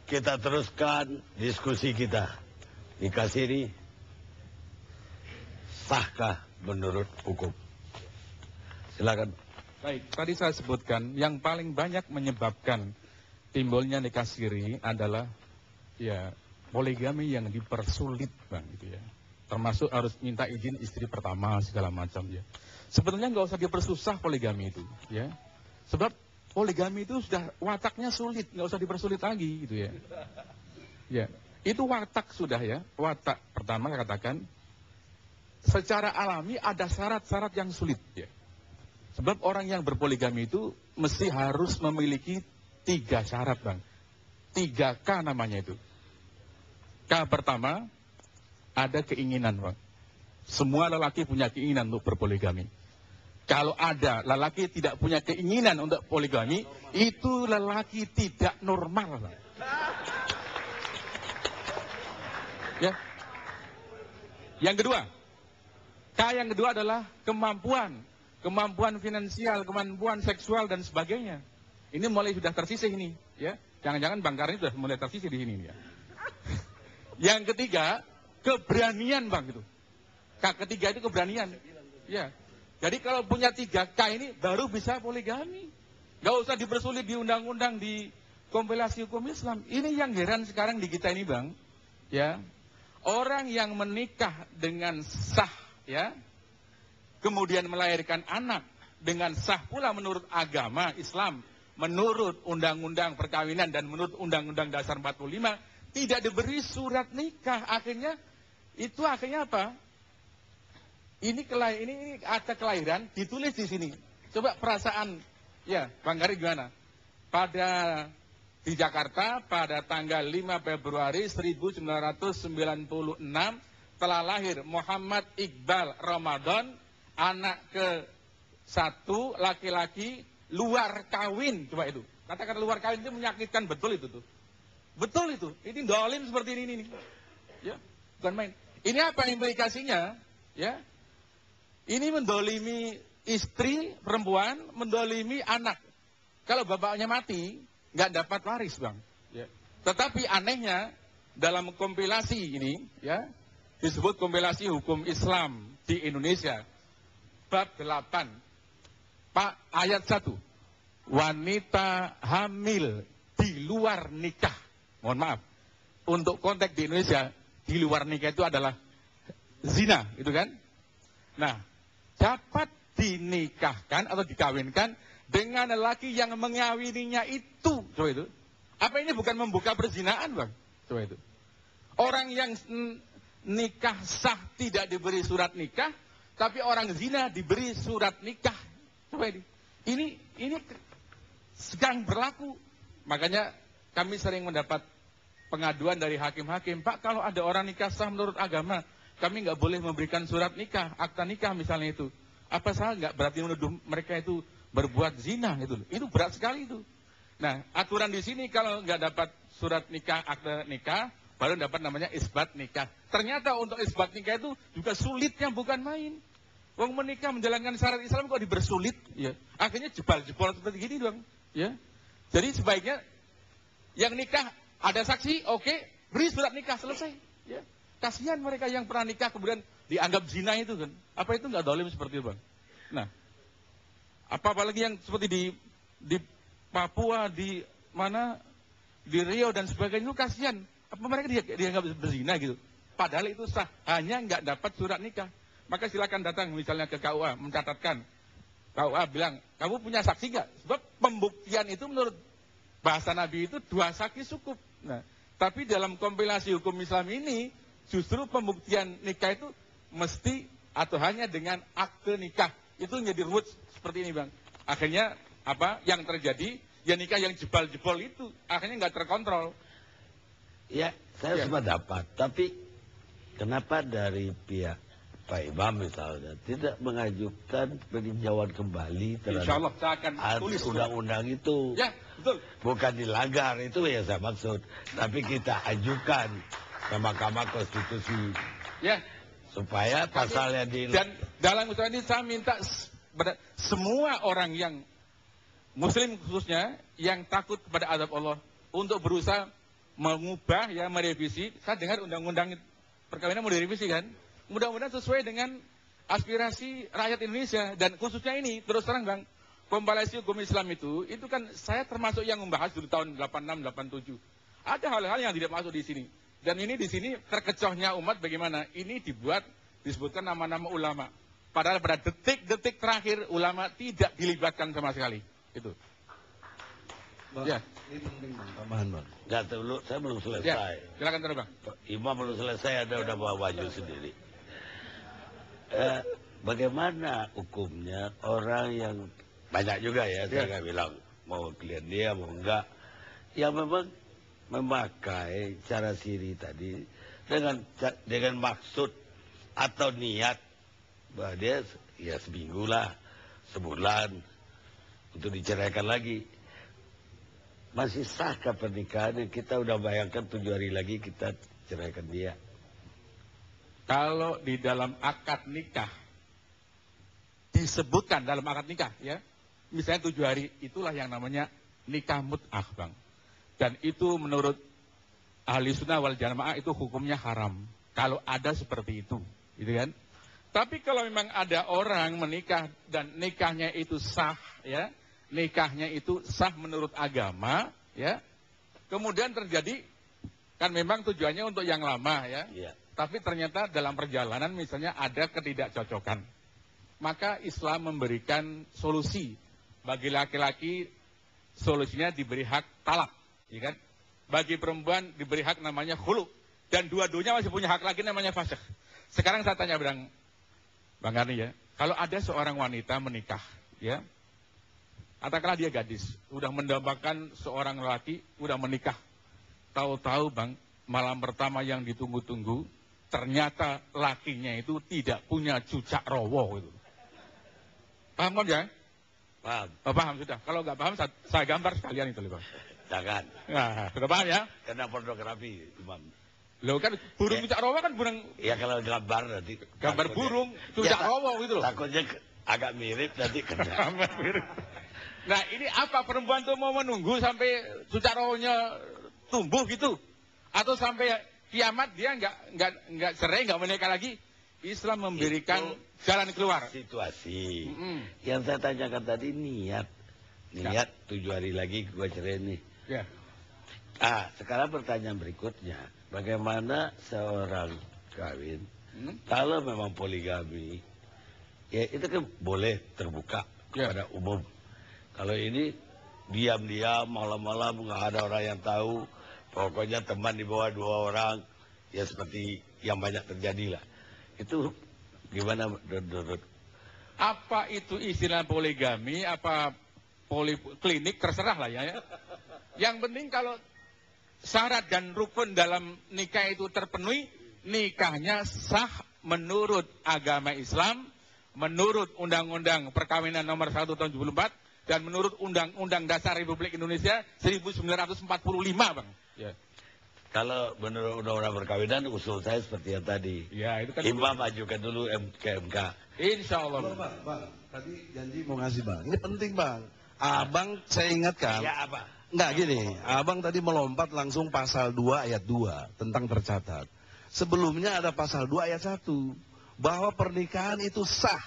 kita teruskan diskusi kita. Nikah siri sahkah menurut hukum? Silakan. Baik, tadi saya sebutkan yang paling banyak menyebabkan timbulnya nikah siri adalah ya poligami yang dipersulit, Bang, gitu ya. Termasuk harus minta izin istri pertama segala macam ya. Sebetulnya nggak usah dipersusah poligami itu, ya. Sebab poligami itu sudah wataknya sulit, nggak usah dipersulit lagi gitu ya. Ya, itu watak sudah ya. Watak pertama katakan secara alami ada syarat-syarat yang sulit ya. Sebab orang yang berpoligami itu mesti harus memiliki 3 syarat, Bang. 3K namanya itu. K pertama, ada keinginan, Bang. Semua lelaki punya keinginan untuk berpoligami. Kalau ada lelaki tidak punya keinginan untuk poligami, itu lelaki tidak normal, Bang. Ya. Yang kedua, K yang kedua adalah kemampuan. Kemampuan finansial, kemampuan seksual, dan sebagainya. Ini mulai sudah tersisih ini, ya. Jangan-jangan Bang Karin sudah mulai tersisih di sini, ya. Yang ketiga, keberanian, Bang, itu. K ketiga itu keberanian. Ya. Jadi kalau punya 3K ini baru bisa poligami. Gak usah dipersulit di undang-undang, di kompilasi hukum Islam. Ini yang heran sekarang di kita ini, Bang. Ya. Orang yang menikah dengan sah, ya, kemudian melahirkan anak dengan sah pula menurut agama Islam, menurut undang-undang perkawinan dan menurut undang-undang dasar 45, tidak diberi surat nikah. Akhirnya apa? Ini ada kelahiran ditulis di sini. Coba perasaan ya, Bang Karin gimana? Di Jakarta pada tanggal 5 Februari 1996 telah lahir Muhammad Iqbal Ramadan, anak ke-1 laki-laki luar kawin. Coba itu. Kata-kata luar kawin itu menyakitkan betul itu tuh. Betul itu. Ini dolim seperti ini nih. Ya, bukan main. Ini apa implikasinya? Ya. Ini mendolimi istri perempuan, mendolimi anak. Kalau bapaknya mati, nggak dapat waris, Bang. Ya. Tetapi anehnya dalam kompilasi ini, ya, disebut kompilasi hukum Islam di Indonesia. Bab 8, Pak, ayat 1. Wanita hamil di luar nikah. Mohon maaf. Untuk konteks di Indonesia, di luar nikah itu adalah zina, gitu kan? Nah, dapat dinikahkan atau dikawinkan dengan lelaki yang mengawininya itu. Coba itu. Apa ini bukan membuka perzinaan, Bang? Coba itu. Orang yang nikah sah tidak diberi surat nikah, tapi orang zina diberi surat nikah. Coba ini. Ini sedang berlaku. Makanya kami sering mendapat pengaduan dari hakim-hakim. Pak, kalau ada orang nikah sah menurut agama, kami nggak boleh memberikan surat nikah, akta nikah misalnya itu. Apa salah nggak berarti menuduh mereka itu berbuat zina itu? Itu berat sekali itu. Nah, aturan di sini kalau nggak dapat surat nikah, akta nikah, baru dapat namanya isbat nikah. Ternyata untuk isbat nikah itu juga sulitnya bukan main. Wong menikah menjalankan syarat Islam kok dibersulit, ya. Akhirnya jebol-jebol seperti gini dong, ya. Jadi sebaiknya yang nikah ada saksi, oke, beri surat nikah selesai, ya. Kasihan mereka yang pernah nikah kemudian dianggap zina itu kan. Apa itu nggak dolim seperti itu, Bang? Nah, apalagi yang seperti di Papua, di mana, di Riau dan sebagainya itu kasihan. Apa mereka dianggap berzina gitu? Padahal itu sah, hanya nggak dapat surat nikah. Maka silakan datang misalnya ke KUA mencatatkan. KUA bilang, kamu punya saksi nggak? Sebab pembuktian itu menurut bahasa Nabi itu 2 saksi cukup. Nah, tapi dalam kompilasi hukum Islam ini justru pembuktian nikah itu mesti atau hanya dengan akte nikah. Itu menjadi ruwet seperti ini, Bang. Akhirnya apa yang terjadi? Ya nikah yang jebol-jebol itu akhirnya nggak terkontrol. Ya, saya sempat dapat. Tapi kenapa dari pihak Pak Imam misalnya tidak mengajukan peninjauan kembali terhadap Insya Allah saya akan tulis undang-undang itu? Ya, betul. Bukan dilanggar, itu yang saya maksud. Tapi kita ajukan ke Mahkamah Konstitusi. Ya. Supaya pasalnya dan dalam usaha ini saya minta semua orang yang Muslim khususnya yang takut kepada azab Allah untuk berusaha mengubah ya, merevisi. Saya dengar undang-undang perkawinan mau direvisi kan. Mudah-mudahan sesuai dengan aspirasi rakyat Indonesia, dan khususnya ini terus terang Bang, kompilasi hukum Islam itu kan saya termasuk yang membahas dulu tahun 86 87. Ada hal-hal yang tidak masuk di sini. Dan ini di sini terkecohnya umat bagaimana? Ini disebutkan nama-nama ulama. Padahal pada detik-detik terakhir ulama tidak dilibatkan sama sekali. Itu. Bang, Ya. ini penting Bang, tambahan Bang. Nggak, saya belum Ya, selesai. silakan terus Bang. Imam belum selesai, Anda udah bawa baju sendiri. Bagaimana hukumnya orang yang banyak juga ya, saya nggak bilang mau klien dia mau enggak, yang memang memakai cara siri tadi dengan maksud atau niat bahwa dia ya seminggu lah, sebulan untuk diceraikan lagi. Masih sahkah pernikahan yang kita udah bayangkan 7 hari lagi kita ceraikan dia? Kalau di dalam akad nikah disebutkan dalam akad nikah ya, misalnya 7 hari, itulah yang namanya nikah mut'ah Bang. Dan itu menurut ahli sunnah wal jamaah itu hukumnya haram. Kalau ada seperti itu, gitu kan? Tapi kalau memang ada orang menikah dan nikahnya itu sah ya, nikahnya itu sah menurut agama ya, kemudian terjadi kan memang tujuannya untuk yang lama ya. Iya. Tapi ternyata dalam perjalanan misalnya ada ketidakcocokan. Maka Islam memberikan solusi. Bagi laki-laki solusinya diberi hak talak. Ya kan? Bagi perempuan diberi hak namanya khulu. Dan dua-duanya masih punya hak lagi namanya fasakh. Sekarang saya tanya Bang Karni ya. Kalau ada seorang wanita menikah ya, katakanlah dia gadis, udah mendambakan seorang lelaki, udah menikah. Tahu-tahu Bang, malam pertama yang ditunggu-tunggu, ternyata lakinya itu tidak punya cucak rowo itu. Paham kan ya? Paham. Oh, paham sudah. Kalau nggak paham, saya gambar sekalian itu, Bang. Jangan. Nah, sudah paham ya? Karena pornografi, Imam. Loh kan burung cucak rowo kan burung. Ya kalau gambar nanti. Gambar burung cucak rowo gitu loh. Takutnya agak mirip nanti kena. Gambar burung. Nah ini apa, perempuan tuh mau menunggu sampai cucak rowonya tumbuh gitu? Atau sampai kiamat dia nggak cerai, nggak menikah lagi? Islam memberikan jalan keluar. Situasi. Yang saya tanyakan tadi niat. Niat 7 hari lagi gue cerai nih. Ya. Sekarang pertanyaan berikutnya. Bagaimana seorang kawin, kalau memang poligami, ya itu kan boleh terbuka kepada umum. Kalau ini diam-diam, malam-malam, nggak ada orang yang tahu, pokoknya teman di bawah 2 orang, ya seperti yang banyak terjadi lah. Itu gimana, Dodot? Apa itu istilah poligami, apa poliklinik, terserah lah ya. Yang penting kalau syarat dan rukun dalam nikah itu terpenuhi, nikahnya sah menurut agama Islam, menurut Undang-Undang Perkawinan Nomor 1 Tahun 74, dan menurut Undang-Undang Dasar Republik Indonesia 1945, Bang. Ya. Kalau menurut Undang-Undang Perkawinan, usul saya seperti yang tadi. Ya, itu kan Imam ajukan dulu ke MK. Insya Allah. Bang, tadi janji mau ngasih Bang. Ini penting Bang. Abang saya ingatkan. Ya apa? Enggak gini, Abang tadi melompat langsung pasal 2 ayat 2 tentang tercatat. Sebelumnya ada pasal 2 ayat 1 bahwa pernikahan itu sah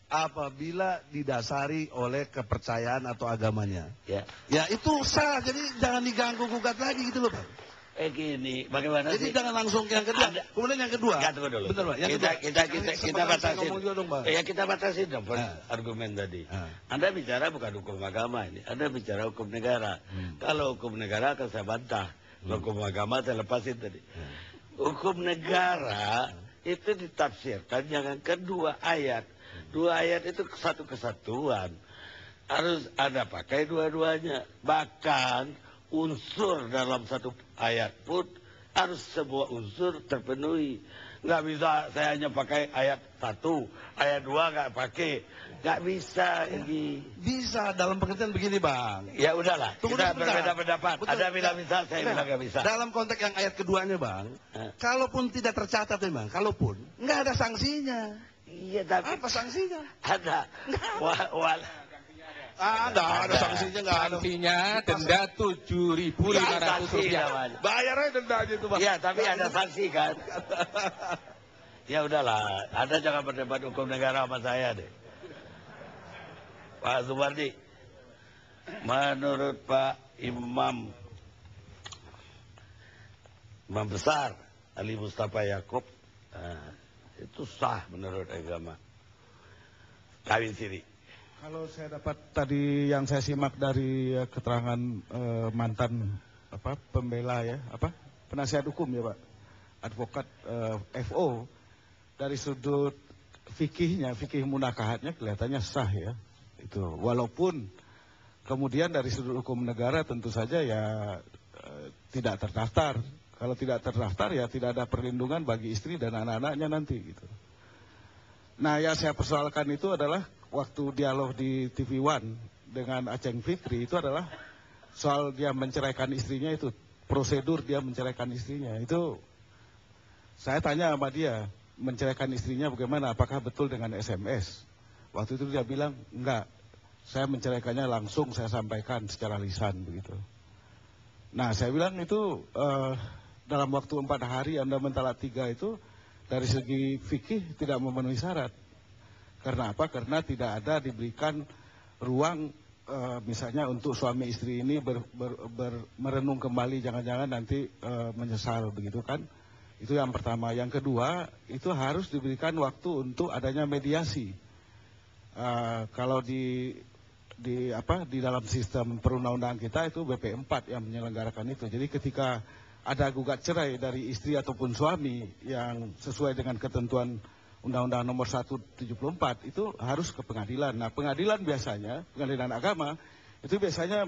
apabila didasari oleh kepercayaan atau agamanya. Ya. Ya itu sah, jadi jangan diganggu gugat lagi gitu loh Bang. Gini, bagaimana Jadi sih? jangan langsung yang kedua. Kemudian yang kedua. Tunggu dulu. Bentar Bang, yang kita kedua. batasin. Ngomong juga dong, Bang. Ya kita batasin dong argumen tadi. Anda bicara bukan hukum agama ini, Anda bicara hukum negara. Kalau hukum negara akan saya bantah. Hukum agama saya lepasin tadi. Hukum negara itu ditafsirkan jangan kedua ayat. 2 ayat itu satu kesatuan. Harus Anda pakai dua-duanya. Bahkan unsur dalam satu ayat pun harus sebuah unsur terpenuhi. Nggak bisa saya hanya pakai ayat 1, ayat 2 nggak pakai. Nggak bisa ini. Bisa dalam pengertian begini Bang. Ya udahlah, Tunggu kita sebentar. berbeda pendapat. Betul. Ada bilang bisa, saya bilang nggak bisa. Dalam konteks yang ayat keduanya Bang, kalaupun tidak tercatat memang, kalaupun nggak ada sanksinya. Iya, tapi Apa sanksinya? ada. Nggak ada sanksinya, nggak ada. Sanksinya denda Rp7.500. Bayar aja denda aja itu, Bang. Iya, tapi ada sanksi kan. Ya udahlah, Anda jangan berdebat hukum negara sama saya deh. Pak Zubardi, menurut Pak Imam besar Ali Mustafa Yaakob, itu sah menurut agama kawin siri. Kalau saya dapat tadi yang saya simak dari keterangan mantan pembela ya, penasihat hukum ya Pak, advokat FO, dari sudut fikihnya, fikih munakahatnya kelihatannya sah ya. Itu walaupun kemudian dari sudut hukum negara tentu saja ya tidak terdaftar. Kalau tidak terdaftar ya tidak ada perlindungan bagi istri dan anak-anaknya nanti gitu. Nah, yang saya persoalkan itu adalah waktu dialog di TV One dengan Aceng Fikri itu adalah soal dia menceraikan istrinya itu, prosedur dia menceraikan istrinya. Itu saya tanya sama dia, menceraikan istrinya bagaimana, apakah betul dengan SMS? Waktu itu dia bilang, enggak, saya menceraikannya langsung saya sampaikan secara lisan begitu. Nah, saya bilang itu dalam waktu 4 hari Anda mentalak 3 itu dari segi fikih tidak memenuhi syarat. Karena apa? Karena tidak ada diberikan ruang misalnya untuk suami istri ini merenung kembali, jangan-jangan nanti menyesal begitu kan. Itu yang pertama. Yang kedua, itu harus diberikan waktu untuk adanya mediasi. Kalau di dalam sistem perundang-undangan kita itu BP4 yang menyelenggarakan itu. Jadi ketika ada gugat cerai dari istri ataupun suami yang sesuai dengan ketentuan Undang-Undang Nomor 174 itu harus ke pengadilan. Nah, pengadilan biasanya, pengadilan agama itu biasanya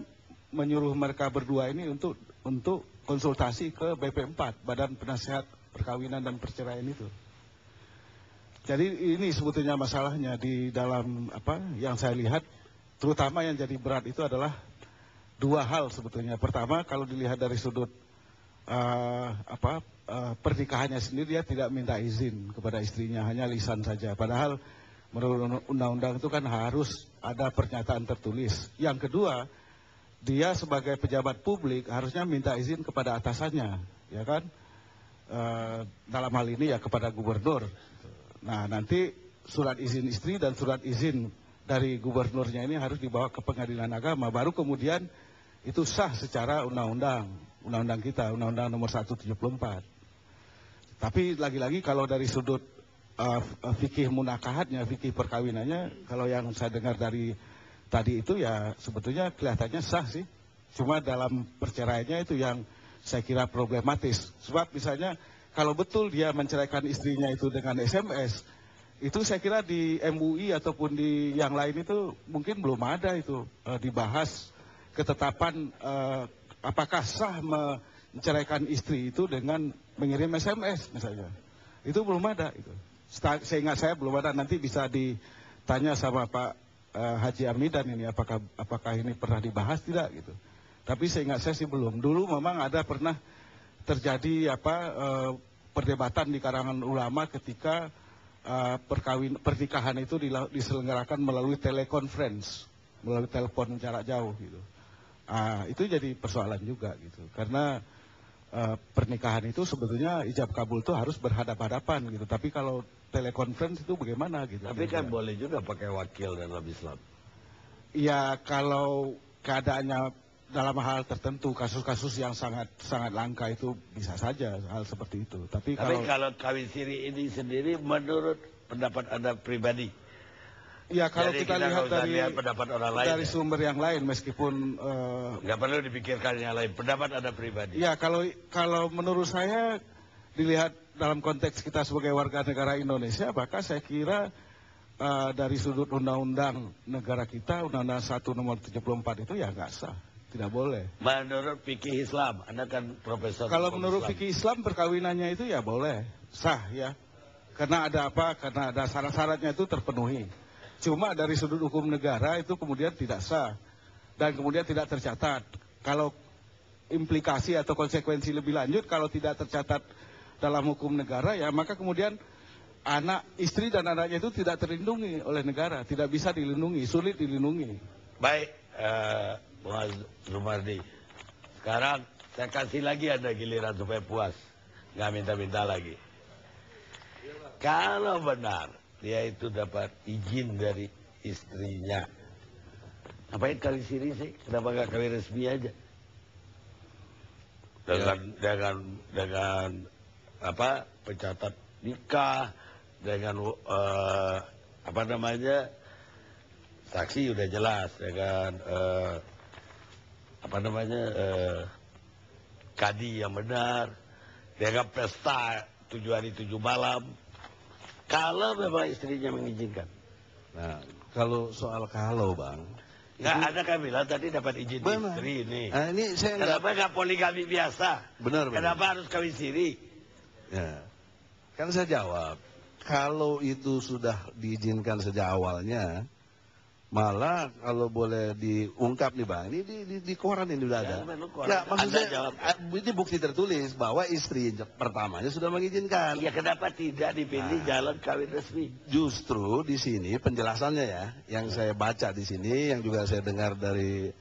menyuruh mereka berdua ini untuk konsultasi ke BP4, Badan Penasehat Perkawinan dan Perceraian itu. Jadi ini sebetulnya masalahnya di dalam yang saya lihat, terutama yang jadi berat itu adalah 2 hal sebetulnya. Pertama, kalau dilihat dari sudut pernikahannya sendiri, dia tidak minta izin kepada istrinya, hanya lisan saja. Padahal menurut undang-undang itu kan harus ada pernyataan tertulis. Yang kedua, dia sebagai pejabat publik harusnya minta izin kepada atasannya, ya kan? Dalam hal ini ya kepada gubernur. Nah, nanti surat izin istri dan surat izin dari gubernurnya ini harus dibawa ke pengadilan agama, baru kemudian itu sah secara undang-undang kita, Undang-Undang Nomor 174. Tapi lagi-lagi kalau dari sudut fikih munakahatnya, fikih perkawinannya, kalau yang saya dengar dari tadi itu ya sebetulnya kelihatannya sah sih. Cuma dalam perceraiannya itu yang saya kira problematis. Sebab misalnya kalau betul dia menceraikan istrinya itu dengan SMS, itu saya kira di MUI ataupun di yang lain itu mungkin belum ada itu dibahas ketetapan apakah sah menceraikan istri itu dengan mengirim SMS misalnya. Itu belum ada itu. Seingat saya belum ada, nanti bisa ditanya sama Pak Haji Amidan ini apakah ini pernah dibahas tidak gitu. Tapi seingat saya sih belum. Dulu memang ada pernah terjadi perdebatan di kalangan ulama ketika pernikahan itu diselenggarakan melalui telekonferensi, melalui telepon jarak jauh gitu. Itu jadi persoalan juga gitu, karena pernikahan itu sebetulnya ijab kabul itu harus berhadapan-hadapan gitu. Tapi kalau telekonferensi itu bagaimana gitu? Tapi kan boleh juga pakai wakil dalam Islam. Ya kalau keadaannya dalam hal tertentu, kasus-kasus yang sangat langka itu bisa saja hal seperti itu. Tapi kalau kawin siri ini sendiri menurut pendapat Anda pribadi? Ya kalau jadi kita lihat pendapat orang lain dari sumber yang lain, meskipun nggak perlu dipikirkan yang lain, pendapat Anda pribadi. Ya kalau menurut saya dilihat dalam konteks kita sebagai warga negara Indonesia, maka saya kira dari sudut undang-undang negara kita, Undang-Undang 1 Nomor 74 itu ya nggak sah, tidak boleh. Menurut fikih Islam, Anda kan profesor. Kalau menurut fikih Islam perkawinannya itu ya boleh, sah ya, karena ada karena ada syarat-syaratnya itu terpenuhi. Cuma dari sudut hukum negara itu kemudian tidak sah dan kemudian tidak tercatat. Kalau implikasi atau konsekuensi lebih lanjut, kalau tidak tercatat dalam hukum negara ya maka kemudian istri dan anaknya itu tidak terlindungi oleh negara, tidak bisa dilindungi, sulit dilindungi. Baik, Mas Zumardi. Sekarang saya kasih lagi ada giliran supaya puas. Nggak minta-minta lagi. Kalau benar dia itu dapat izin dari istrinya, ngapain kawin siri sih? Kenapa nggak kawin resmi aja? Dengan apa? Pencatat nikah, dengan apa namanya? Saksi udah jelas, dengan apa namanya? Kadi yang benar, dengan pesta 7 hari 7 malam. Kalau memang istrinya mengizinkan. Nah, kalau soal kalau, Bang. Nggak ada kan bilang tadi dapat izin Benar. istri ini. Nah, ini saya Kenapa nggak poligami biasa? Benar, benar. Kenapa harus kawin siri? Ya. Kan saya jawab, kalau itu sudah diizinkan sejak awalnya, malah kalau boleh diungkap nih Bang, ini di koran ini udah ada. Ya, maksud Anda saya, jawab. ini bukti tertulis bahwa istri pertamanya sudah mengizinkan. Ya kenapa tidak dipilih jalan kawin resmi? Justru di sini penjelasannya ya, yang saya baca di sini, yang juga saya dengar dari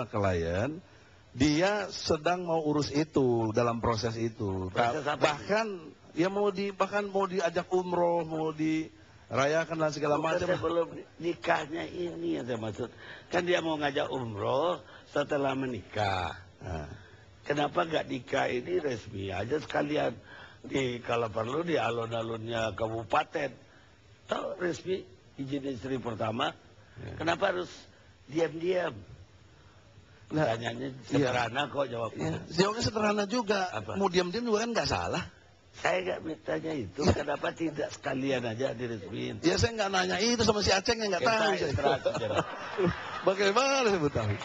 klien, dia sedang mau urus itu dalam proses itu. Proses apa Bahkan ya bahkan mau diajak umroh, mau dirayakan dan segala macam. Sebelum nikahnya ini yang saya maksud. Kan dia mau ngajak umroh setelah menikah. Nah, Kenapa nggak nikah ini resmi aja sekalian? Kalau perlu di alun-alunnya kabupaten. Tahu resmi izin istri pertama. Kenapa harus diam-diam? Tanyanya sederhana kok jawabnya. jawabnya sederhana juga. Apa? Mau diam-diam juga kan nggak salah. Saya nggak mintanya itu. Kenapa tidak sekalian aja diresmiin? Ya saya nggak nanya itu sama si Aceng yang nggak tahu. Kita istirahat Bagaimana saya tahu?